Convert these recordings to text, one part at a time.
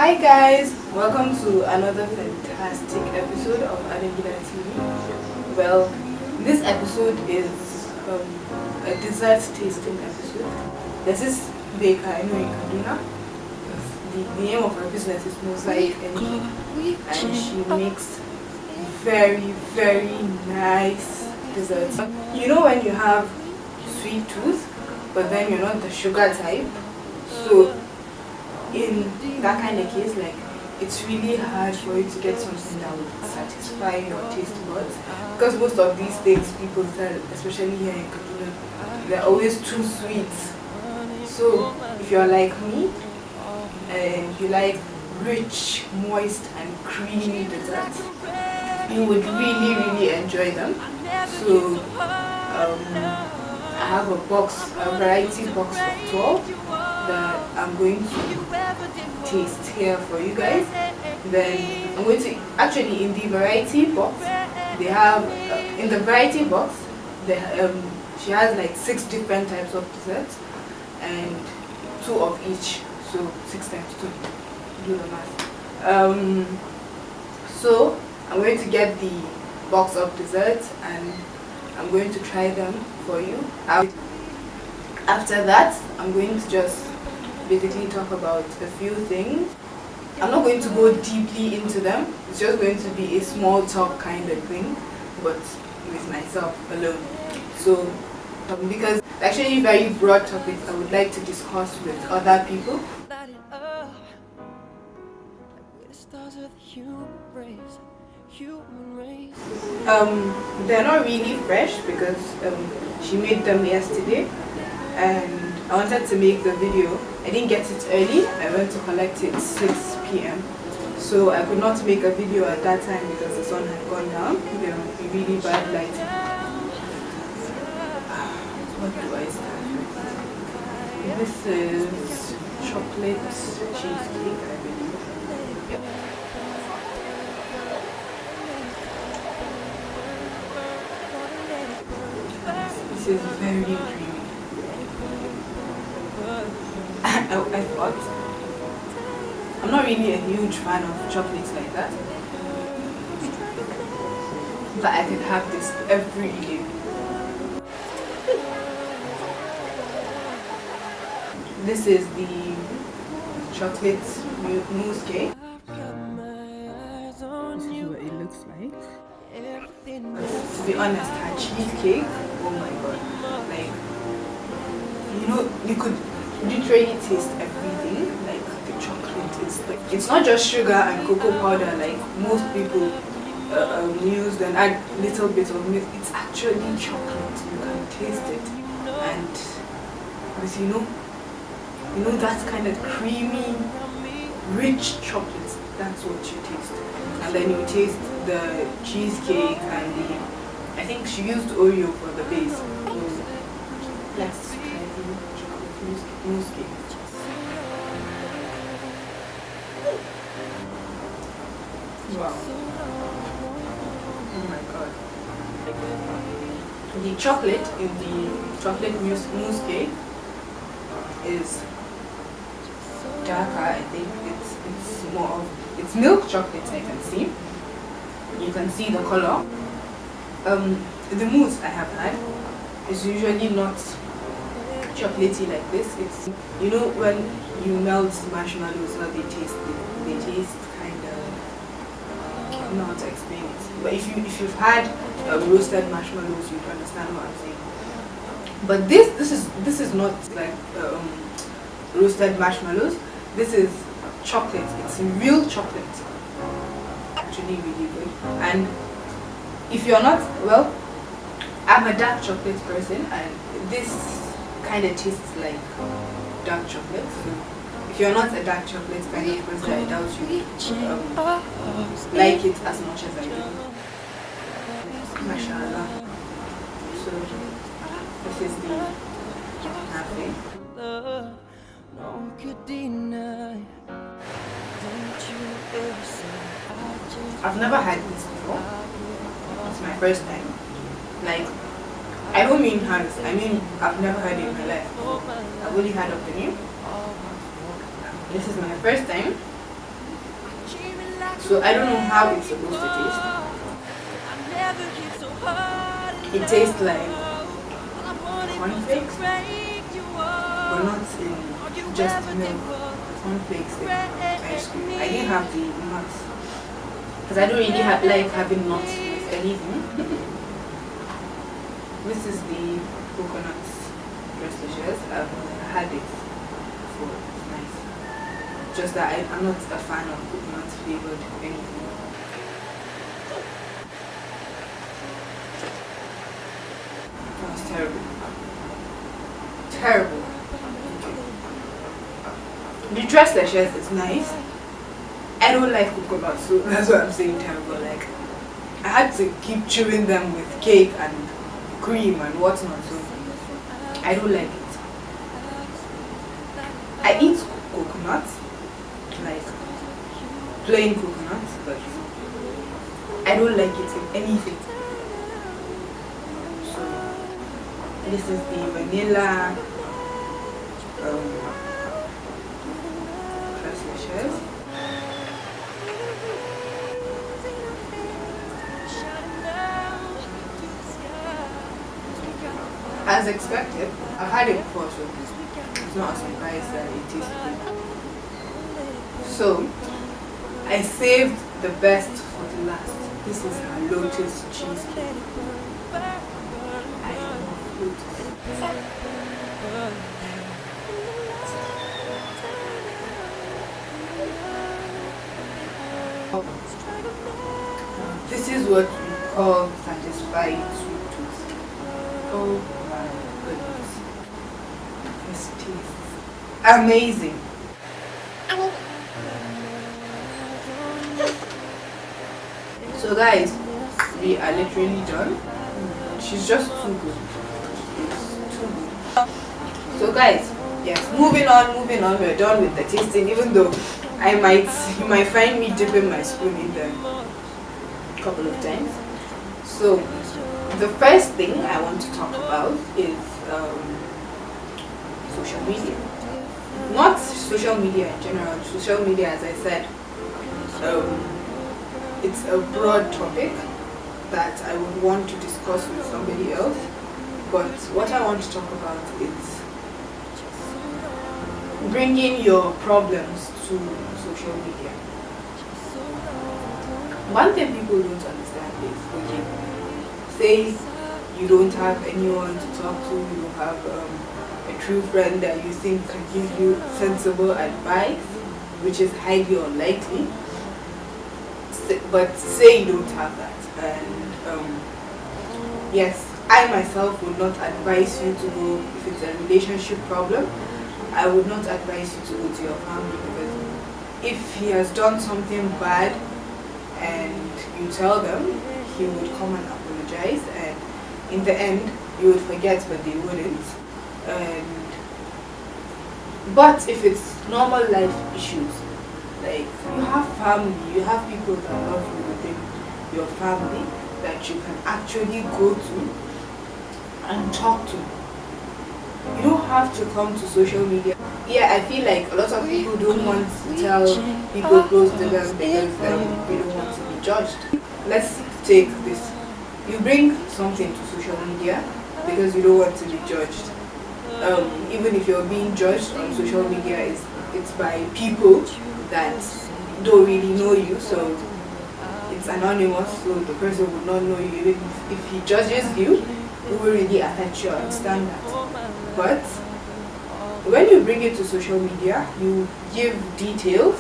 Hi guys, welcome to another fantastic episode of Adegida TV. Well, this episode is a dessert tasting episode. There's this baker I know in Kaduna. The name of her business is mozaic.ng, and she makes very nice desserts. You know when you have sweet tooth, but then you're not the sugar type, so in that kind of case, like, it's really hard for you to get something that would satisfy your taste buds, because most of these things people sell, especially here in Kaduna, they're always too sweet. So if you're like me and you like rich, moist and creamy desserts, you would really enjoy them. So I have a variety box of 12 that I'm going to taste here for you guys. Then I'm going to, actually in the variety box, they have, in the variety box, she has like 6 different types of desserts and 2 of each, so 6 times 2, do the math. So I'm going to get the box of desserts and I'm going to try them for you. After that, I'm going to just basically talk about a few things. I'm not going to go deeply into them. It's just going to be a small talk kind of thing, but with myself alone. So because it's actually very broad topics I would like to discuss with other people. They're not really fresh because she made them yesterday, and I wanted to make the video. I didn't get it early. I went to collect it 6 p.m. so I could not make a video at that time because the sun had gone down. There would be really bad lighting. What do I start with? This is chocolate cheesecake, I believe. Yep. This is very creamy. I thought, I'm not really a huge fan of chocolates like that, but I could have this every day. This is the chocolate mousse cake. This is what it looks like. To be honest, her cheesecake, oh my god, like, you know, you could literally taste everything. Like, the chocolate is like, it's not just sugar and cocoa powder like most people use and add little bit of milk. It's actually chocolate. You can taste it, and with you know that kind of creamy, rich chocolate. That's what you taste, and then you taste the cheesecake and I think she used Oreo for the base. So let's try the chocolate mousse cake. Wow. Oh my god. The chocolate in the chocolate mousse cake is darker. I think it's more of, it's milk chocolate. I can see. You can see the color. The mousse I have had is usually not chocolatey like this. It's, you know, when you melt marshmallows, how they taste kind of, I don't know how to explain it. But if you've had roasted marshmallows, you understand what I'm saying. But this is not like roasted marshmallows. This is chocolate. It's real chocolate. Actually really good. And if you're not, well, I'm a dark chocolate person and this kind of tastes like dark chocolate. So if you're not a dark chocolate kind of person, I doubt you like it as much as I do. Mashallah. So this is the nappe. I've never had this before. It's my first time. Like, I don't mean hands, I mean I've never heard it in my life. I've only heard of the name. This is my first time. So I don't know how it's supposed to taste. It tastes like cornflakes, but not in just milk. Cornflakes in ice cream. I didn't have the nuts because I don't really like having nuts with anything. This is the coconut dressed. I've had it before. It's nice. Just that I'm not a fan of coconut flavored anything. That was terrible. Terrible. The dressed is nice. I don't like coconut, so that's why I'm saying terrible. Like, I had to keep chewing them with cake and cream and whatnot, so I don't like it. I eat coconut, like plain coconut, but I don't like it in anything. So this is the vanilla crushed. As expected, I've had it before, so it's not a surprise that it tastes good. So, I saved the best for the last. This is a lotus cheesecake. I love lotus. This is what we call satisfied sweet tooth. Oh my goodness. This tastes amazing. So guys, we are literally done. She's just too good. It's too good. So guys, yes, moving on, we're done with the tasting, even though you might find me dipping my spoon in there a couple of times. So the first thing I want to talk about is social media. Not social media in general. Social media, as I said, it's a broad topic that I would want to discuss with somebody else. But what I want to talk about is bringing your problems to social media. One thing people don't understand is, okay, say you don't have anyone to talk to, you don't have a true friend that you think can give you sensible advice, which is highly unlikely. But say you don't have that, and yes, I myself would not advise you to go, if it's a relationship problem, I would not advise you to go to your family, because if he has done something bad and you tell them, he would come and apologize, and in the end you would forget, but they wouldn't. But if it's normal life issues, like you have family, you have people that love you within your family that you can actually go to and talk to. You don't have to come to social media. Yeah, I feel like a lot of people don't want to tell people close to them because they don't want to be judged. Let's take this. You bring something to social media because you don't want to be judged. Even if you're being judged on social media, it's by people that don't really know you, so it's anonymous, so the person will not know you. Even if he judges you, it will really affect you. I understand that. But when you bring it to social media, you give details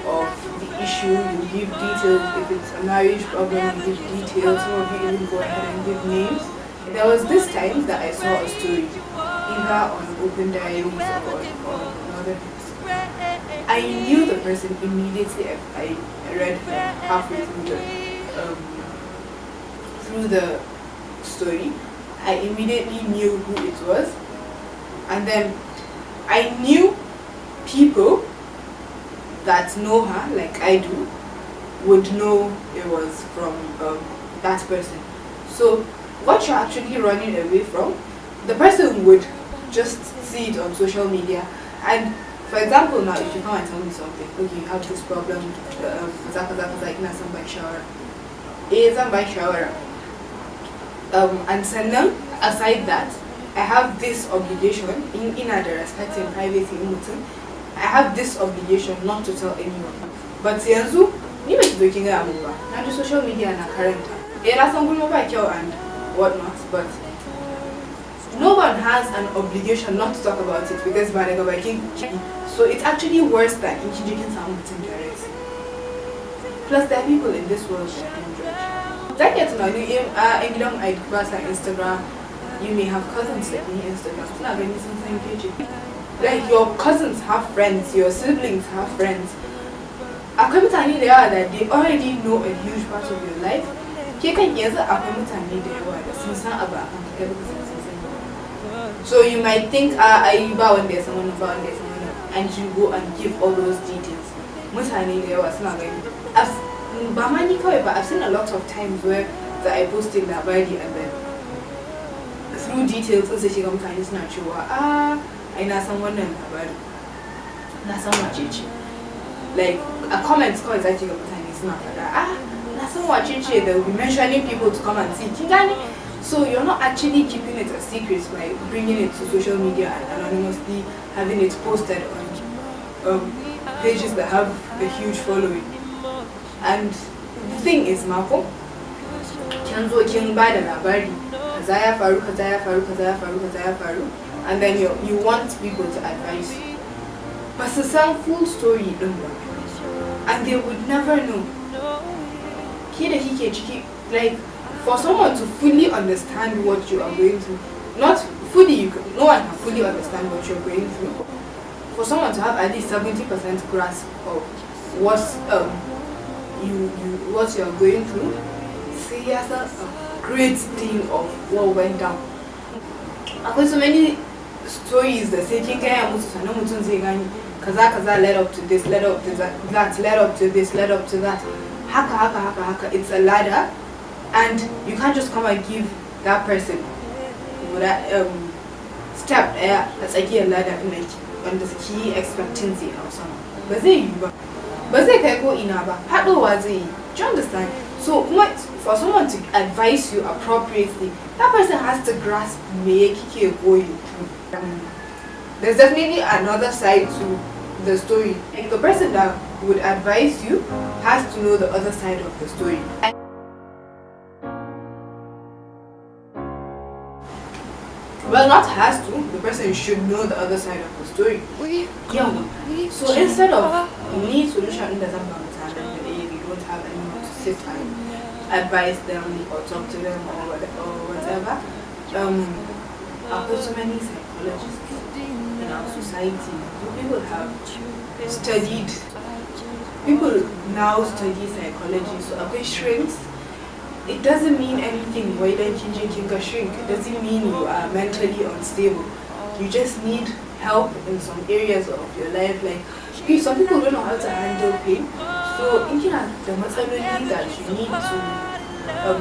of the issue, you give details if it's a marriage problem, you give details, some of you even go ahead and give names. There was this time that I saw a story, either on Open Diaries or on another person. I knew the person immediately. I read halfway through the story. I immediately knew who it was, and then I knew people that know her, like I do, would know it was from that person. So what you're actually running away from, the person would just see it on social media, and For example, now if you come and tell me something, okay, you have this problem, ina son ban shawara. Zan ban shawara. And sannan, aside that, I have this obligation in other respect in privacy in mutum. I have this obligation not to tell anyone. But yanzu, ni ba ki zo kin ga mu ba. Na ji social media na karanta. Na san gulma ba kyau and whatnot, but no one has an obligation not to talk about it because ba daga bakin. So it's actually worse than in jikin samu mutum direct. Plus there are people in this world that don't judge. That gets money in gidan I pass on Instagram. You may have cousins that need Instagram. It's not going to be something engaging. Like your cousins have friends, your siblings have friends. Akwai mutane da yawa that they already know a huge part of your life. Ke kan yanzu akwai mutane da yawa da sun san abu akan kai ba san san. So you might think ai ba wanda ya san wannan ba wanda ya san wannan, and you go and give all those details. Mutane da yawa suna gani. Ba ma ni kawai ba, I've seen a lot of times where that I posted labari and then through details sai shiga mutane suna cewa ai na san wannan labari. Na san wace ce. Like a comment kawai zaki ga mutane suna fada na san wace ce, they'll be mentioning people to come and see. Kin gane? So you're not actually keeping it a secret by bringing it to social media and anonymously having it posted on pages that have a huge following. And the thing is, Mako, kin zo kin ba da labari, kaza ya faru, kaza ya faru, kaza ya faru, kaza ya faru, and then you want people to advise you. But it's a full story din ba, and they would never know. Ki da kike ciki, like for someone to fully understand what you are going through, not fully, no one can fully understand what you're going through. For someone to have at least 70% grasp of what what you're going through, see, yes, a great deal of what went down. I've got so many stories that say kin gaya musu sanan mutun zai gani kaza led up to this, led up to that, led up to this, led up to that. Haka. It's a ladder, and you can't just come and give that person that step that's like a ladder like on the key expectancy or something. Ba zai yi ba. Ba zai kai ko ina ba. Haɗowa zai yi. Do you understand? So for someone to advise you appropriately, that person has to grasp me kike going through. There's definitely another side to the story. Like the person that would advise you has to know the other side of the story. Well, not has to, the person should know the other side of the story. Yeah. So instead of need solution in the you don't have anyone to sit and advise them or talk to them or whatever. I've got so many psychologists in our society. People now study psychology, so a bit shrinks. It doesn't mean anything. Why don't you shrink? It doesn't mean you are mentally unstable. You just need help in some areas of your life. Like some people don't know how to handle pain. So thinking of the matsaloli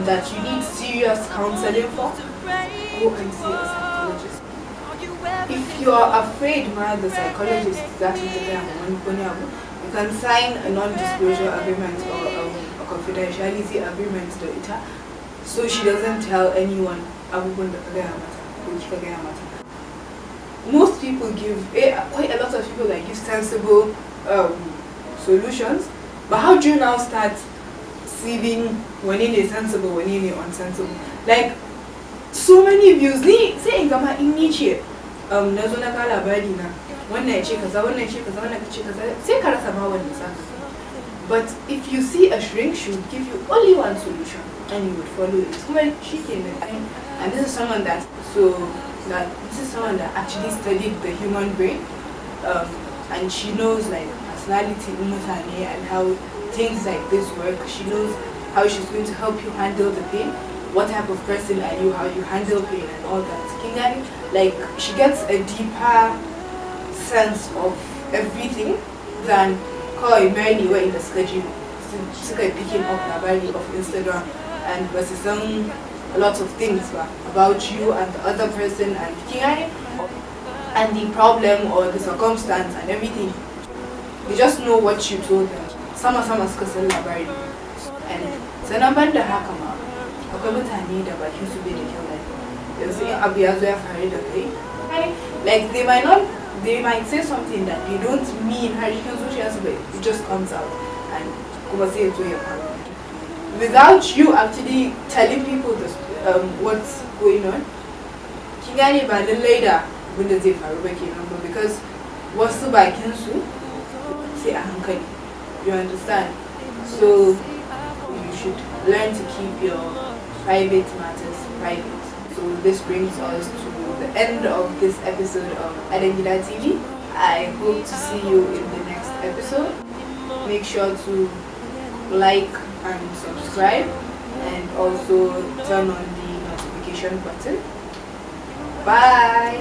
that you need serious counseling for, go and see a psychologist. If you are afraid, the psychologist is actually you can sign a non-disclosure agreement or a confidentiality agreement to it, so she doesn't tell anyone. Most people give quite a lot of people give sensible solutions, but how do you now start seeing when it is sensible, when it is unsensible? Like so many views. Say in Gama in niche, nazona kala badi na. Wannan ce kaza, wannan ce kaza, wannan ce kaza. Sai ka rasa ma wannan saka. But if you see a shrink, she would give you only one solution, and you would follow it. Well, she came in, and this is someone that actually studied the human brain, and she knows personality and how things like this work. She knows how she's going to help you handle the pain. What type of person are you? How you handle pain and all that. Kingani, she gets a deeper sense of everything than kawai merely were in the schedule picking up labari of Instagram and versus a lot of things about you and the other person and and the problem or the circumstance and everything. They just know what you told them. Sama suka san labari. And sannan ban da haka ma akwai mutane da bakin su bai da kyau, like yanzu in abu ya zo ya faru da kai, like they might say something that they don't mean har cikin zuciyarsu, but it just comes out and kuma sai ya zo ya faru without you actually telling people this, what's going on. Kin gane ba lallai da abinda zai faru ba kenan ba, because wasu bakin su sai a hankali, you understand? So you should learn to keep your private matters private. So this brings us to the end of this episode of Adengida TV. I hope to see you in the next episode. Make sure to like and subscribe, and also turn on the notification button. Bye.